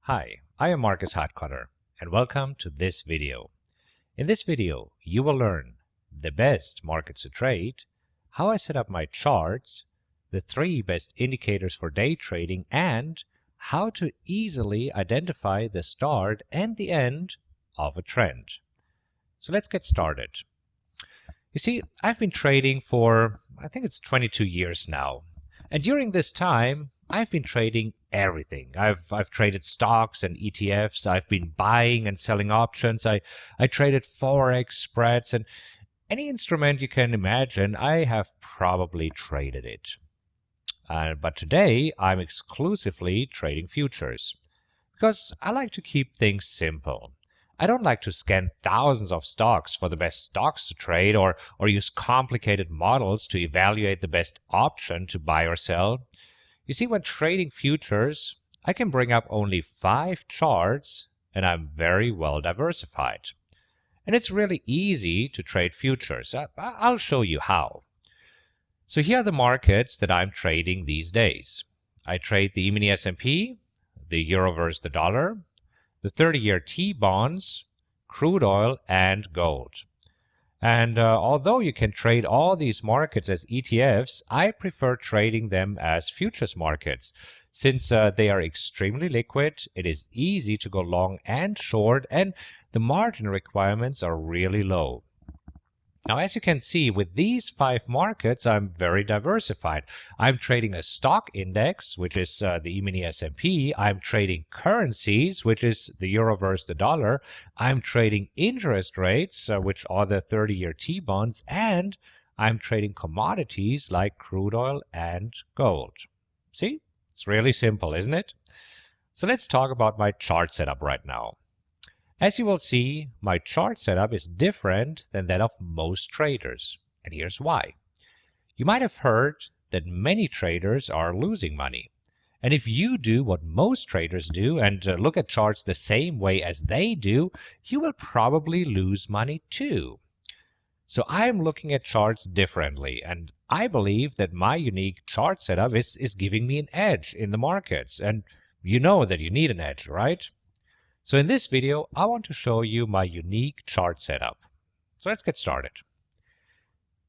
Hi, I am Marcus Hotcutter, and welcome to this video. In this video, you will learn the best markets to trade, how I set up my charts, the 3 best indicators for day trading, and how to easily identify the start and the end of a trend. So let's get started. You see, I've been trading for, I think it's 22 years now. And during this time, I've been trading everything. I've traded stocks and ETFs. I've been buying and selling options. I traded Forex spreads and any instrument you can imagine, I have probably traded it. But today, I'm exclusively trading futures because I like to keep things simple. I don't like to scan thousands of stocks for the best stocks to trade or use complicated models to evaluate the best option to buy or sell. You see, when trading futures, I can bring up only 5 charts and I'm very well diversified. And it's really easy to trade futures. I'll show you how. So here are the markets that I'm trading these days. I trade the E-mini S&P, the euro versus the dollar, the 30-year T-bonds, crude oil, and gold. And although you can trade all these markets as ETFs, I prefer trading them as futures markets. Since they are extremely liquid, it is easy to go long and short, and the margin requirements are really low. Now, as you can see, with these 5 markets, I'm very diversified. I'm trading a stock index, which is the E-mini S&P. I'm trading currencies, which is the euro versus the dollar. I'm trading interest rates, which are the 30-year T-bonds. And I'm trading commodities like crude oil and gold. See? It's really simple, isn't it? So let's talk about my chart setup right now. As you will see, my chart setup is different than that of most traders. And here's why. You might have heard that many traders are losing money. And if you do what most traders do and look at charts the same way as they do, you will probably lose money too. So I'm looking at charts differently, and I believe that my unique chart setup is giving me an edge in the markets. And you know that you need an edge, right? So in this video, I want to show you my unique chart setup. So let's get started.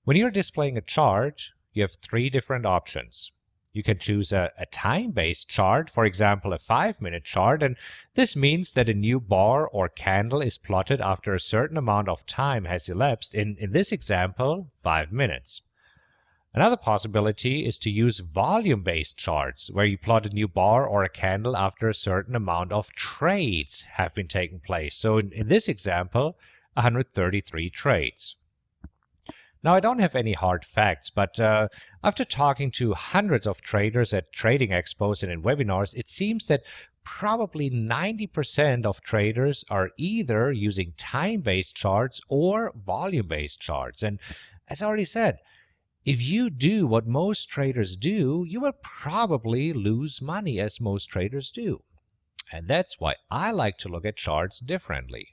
When you're displaying a chart, you have 3 different options. You can choose a time-based chart, for example, a 5-minute chart, and this means that a new bar or candle is plotted after a certain amount of time has elapsed, in this example, 5 minutes. Another possibility is to use volume-based charts, where you plot a new bar or a candle after a certain amount of trades have been taking place. So in this example, 133 trades. Now, I don't have any hard facts, but after talking to hundreds of traders at trading expos and in webinars, it seems that probably 90% of traders are either using time-based charts or volume-based charts. And as I already said, if you do what most traders do, you will probably lose money as most traders do. And that's why I like to look at charts differently.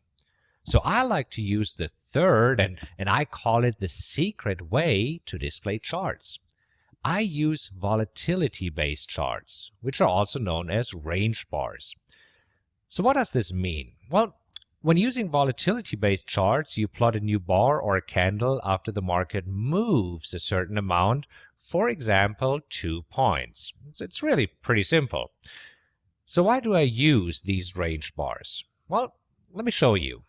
So I like to use the third, and I call it the secret way to display charts. I use volatility-based charts, which are also known as range bars. So what does this mean? Well, when using volatility-based charts, you plot a new bar or a candle after the market moves a certain amount, for example, 2 points. It's really pretty simple. So why do I use these range bars? Well, let me show you.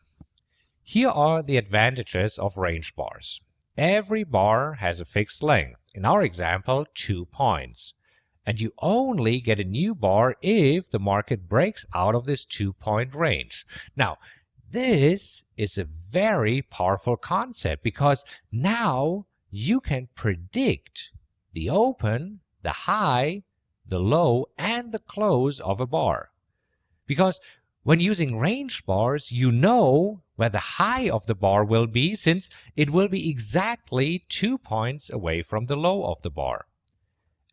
Here are the advantages of range bars. Every bar has a fixed length, in our example, 2 points. And you only get a new bar if the market breaks out of this 2-point range. Now, this is a very powerful concept because now you can predict the open, the high, the low, and the close of a bar. Because when using range bars, you know where the high of the bar will be, since it will be exactly 2 points away from the low of the bar.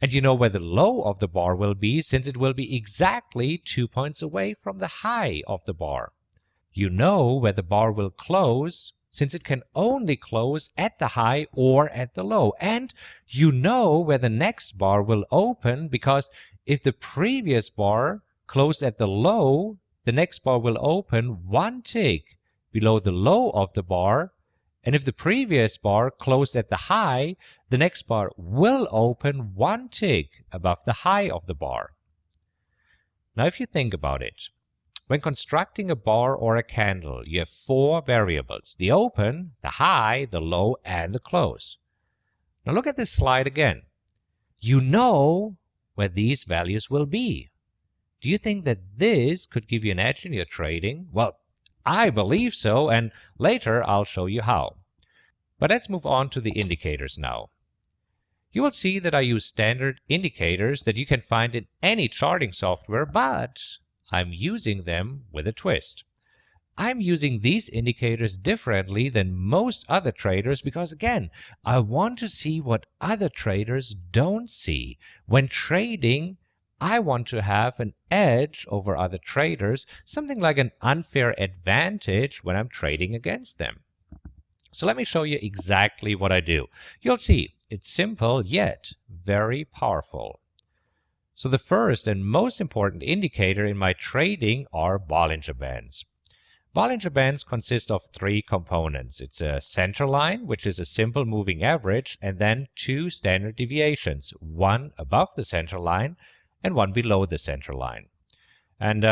And you know where the low of the bar will be, since it will be exactly 2 points away from the high of the bar. You know where the bar will close, since it can only close at the high or at the low. And you know where the next bar will open, because if the previous bar closed at the low, the next bar will open one tick below the low of the bar, and if the previous bar closed at the high, the next bar will open one tick above the high of the bar. Now if you think about it, when constructing a bar or a candle, you have four variables: the open, the high, the low, and the close. Now look at this slide again. You know where these values will be. Do you think that this could give you an edge in your trading? Well, I believe so, and later I'll show you how. But let's move on to the indicators now. You will see that I use standard indicators that you can find in any charting software, but I'm using them with a twist. I'm using these indicators differently than most other traders because, again, I want to see what other traders don't see. When trading, I want to have an edge over other traders, something like an unfair advantage when I'm trading against them. So let me show you exactly what I do. You'll see it's simple yet very powerful. So the first and most important indicator in my trading are Bollinger Bands. Bollinger Bands consist of three components. It's a center line, which is a simple moving average, and then two standard deviations, one above the center line and one below the center line. And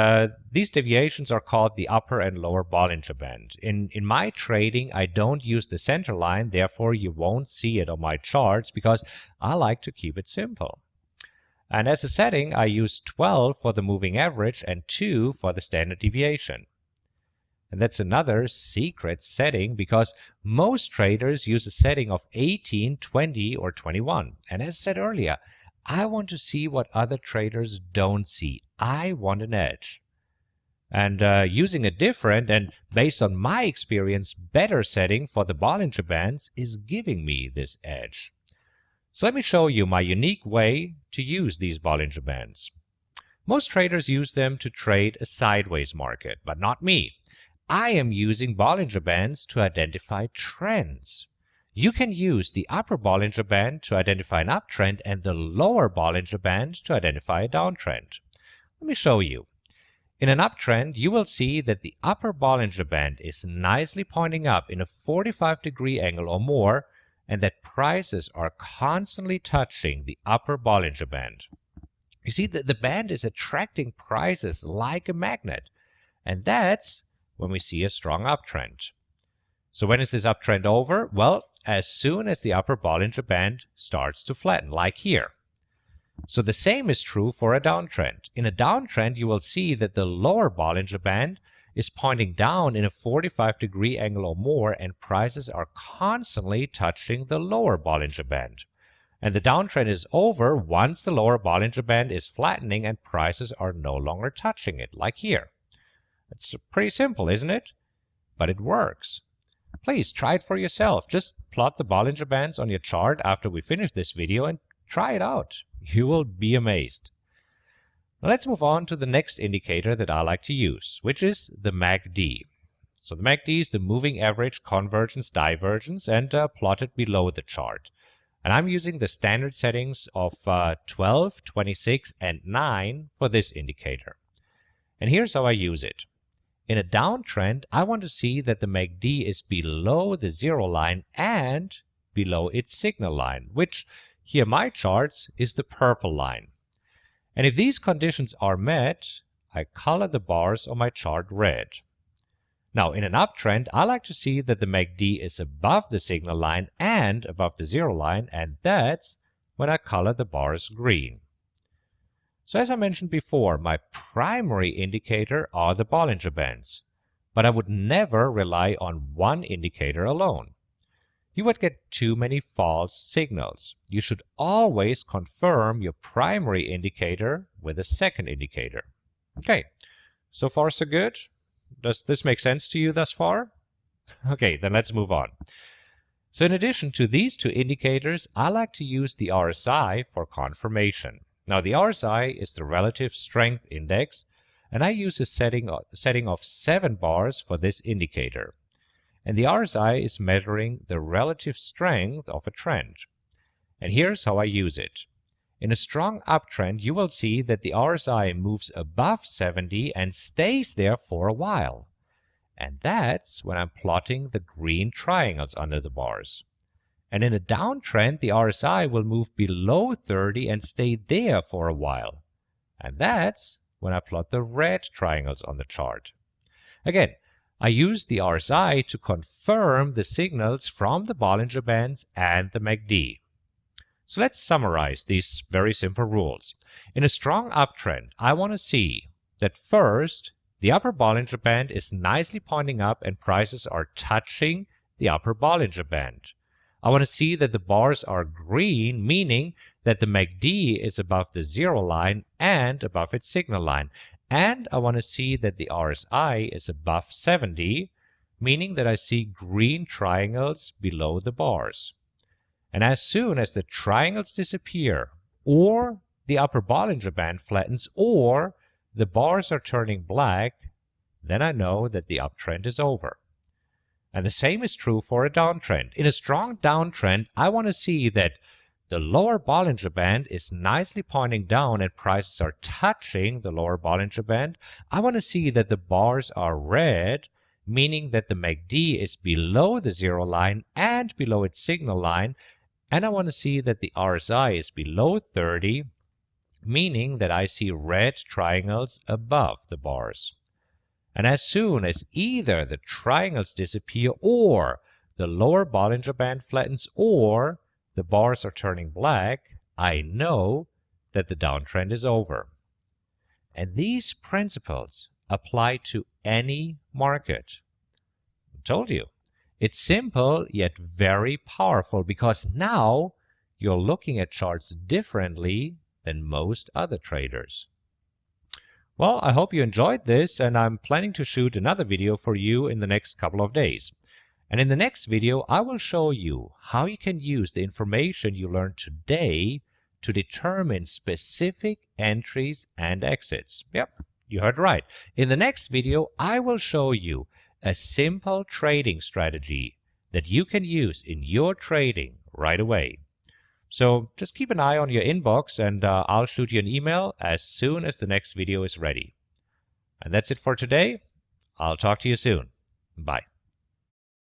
these deviations are called the upper and lower Bollinger Band. In my trading, I don't use the center line, therefore you won't see it on my charts because I like to keep it simple. And as a setting, I use 12 for the moving average and 2 for the standard deviation. And that's another secret setting because most traders use a setting of 18, 20, or 21. And as I said earlier, I want to see what other traders don't see. I want an edge. And using a different and, based on my experience, better setting for the Bollinger Bands is giving me this edge. So let me show you my unique way to use these Bollinger Bands. Most traders use them to trade a sideways market, but not me. I am using Bollinger Bands to identify trends. You can use the upper Bollinger Band to identify an uptrend and the lower Bollinger Band to identify a downtrend. Let me show you. In an uptrend, you will see that the upper Bollinger Band is nicely pointing up in a 45-degree angle or more, and that prices are constantly touching the upper Bollinger Band. You see that the band is attracting prices like a magnet, and that's when we see a strong uptrend. So when is this uptrend over? Well, as soon as the upper Bollinger Band starts to flatten, like here. So the same is true for a downtrend. In a downtrend, you will see that the lower Bollinger Band is pointing down in a 45-degree angle or more, and prices are constantly touching the lower Bollinger Band. And the downtrend is over once the lower Bollinger Band is flattening and prices are no longer touching it, like here. It's pretty simple, isn't it? But it works. Please try it for yourself. Just plot the Bollinger Bands on your chart after we finish this video and try it out. You will be amazed. Now let's move on to the next indicator that I like to use, which is the MACD. So the MACD is the moving average convergence divergence and plotted below the chart. And I'm using the standard settings of 12, 26, and 9 for this indicator. And here's how I use it. In a downtrend, I want to see that the MACD is below the zero line and below its signal line, which here my charts is the purple line. And if these conditions are met, I color the bars on my chart red. Now in an uptrend, I like to see that the MACD is above the signal line and above the zero line, and that's when I color the bars green. So as I mentioned before, my primary indicator are the Bollinger Bands, but I would never rely on one indicator alone. You would get too many false signals. You should always confirm your primary indicator with a second indicator. Okay, so far so good? Does this make sense to you thus far? Okay, then let's move on. So in addition to these two indicators, I like to use the RSI for confirmation. Now the RSI is the Relative Strength Index, and I use a setting of 7 bars for this indicator. And the RSI is measuring the relative strength of a trend. And here's how I use it. In a strong uptrend, you will see that the RSI moves above 70 and stays there for a while. And that's when I'm plotting the green triangles under the bars. And in a downtrend, the RSI will move below 30 and stay there for a while. And that's when I plot the red triangles on the chart. Again, I use the RSI to confirm the signals from the Bollinger Bands and the MACD. So let's summarize these very simple rules. In a strong uptrend, I want to see that first, the upper Bollinger Band is nicely pointing up and prices are touching the upper Bollinger Band. I want to see that the bars are green, meaning that the MACD is above the zero line and above its signal line. And I want to see that the RSI is above 70, meaning that I see green triangles below the bars. And as soon as the triangles disappear, or the upper Bollinger Band flattens, or the bars are turning black, then I know that the uptrend is over. And the same is true for a downtrend. In a strong downtrend, I want to see that the lower Bollinger Band is nicely pointing down and prices are touching the lower Bollinger Band. I want to see that the bars are red, meaning that the MACD is below the zero line and below its signal line. And I want to see that the RSI is below 30, meaning that I see red triangles above the bars. And as soon as either the triangles disappear or the lower Bollinger Band flattens or the bars are turning black, I know that the downtrend is over. And these principles apply to any market. I told you. It's simple yet very powerful because now you're looking at charts differently than most other traders. Well, I hope you enjoyed this, and I'm planning to shoot another video for you in the next couple of days. And in the next video, I will show you how you can use the information you learned today to determine specific entries and exits. Yep, you heard right. In the next video, I will show you a simple trading strategy that you can use in your trading right away. So just keep an eye on your inbox and I'll shoot you an email as soon as the next video is ready. And that's it for today. I'll talk to you soon. Bye.